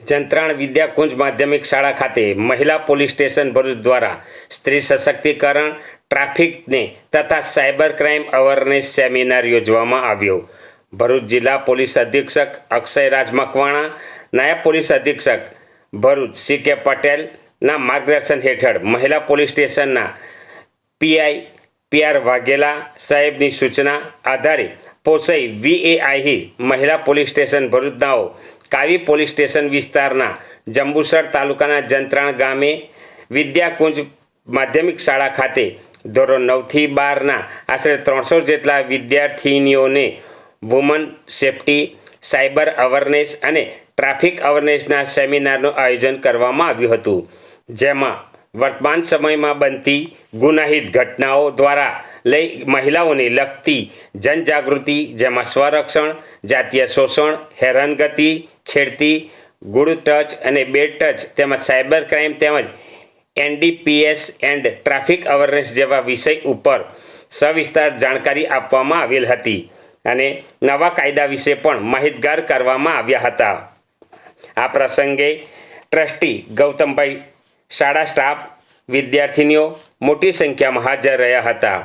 જંત્રાણ વિદ્યાકુંજ માધ્યમિક શાળા ખાતે મહિલા પોલીસ સ્ટેશન ભરૂચ દ્વારા સ્ત્રી સશક્તિકરણ, ટ્રાફિકને તથા સાયબર ક્રાઇમ અવેરનેસ સેમિનાર યોજવામાં આવ્યો. ભરૂચ જિલ્લા પોલીસ અધિક્ષક અક્ષય રાજ મકવાણા, નાયબ પોલીસ અધિક્ષક ભરૂચ સી.કે. પટેલના માર્ગદર્શન હેઠળ મહિલા પોલીસ સ્ટેશનના પીઆઈ પી.આર. વાઘેલા સાહેબની સૂચના આધારે પોસઈ વી.એ.આઈ. મહિલા પોલીસ સ્ટેશન ભરૂચનાઓ કાવી પોલીસ સ્ટેશન વિસ્તારના જંબુસર તાલુકાના જંત્રાણ ગામે વિદ્યાકુંજ માધ્યમિક શાળા ખાતે ધોરણ 9 થી 12ના આશરે 300 જેટલા વિદ્યાર્થીનીઓને વુમન સેફટી, સાયબર અવેરનેસ અને ટ્રાફિક અવેરનેસના સેમિનારનું આયોજન કરવામાં આવ્યું હતું, જેમાં વર્તમાન સમયમાં બનતી ગુનાહિત ઘટનાઓ દ્વારા લઈ મહિલાઓને લગતી જનજાગૃતિ, જેમાં સ્વરક્ષણ, જાતીય શોષણ, હેરાનગતિ, છેડતી, ગુડ ટચ અને બેડ ટચ તેમજ સાયબર ક્રાઇમ તેમજ એનડીપીએસ એન્ડ ટ્રાફિક અવેરનેસ જેવા વિષય ઉપર સવિસ્તાર જાણકારી આપવામાં આવેલ હતી અને નવા કાયદા વિશે પણ માહિતગાર કરવામાં આવ્યા હતા. આ પ્રસંગે ટ્રસ્ટી ગૌતમભાઈ, શાળા સ્ટાફ, વિદ્યાર્થીનીઓ મોટી સંખ્યામાં હાજર રહ્યા હતા.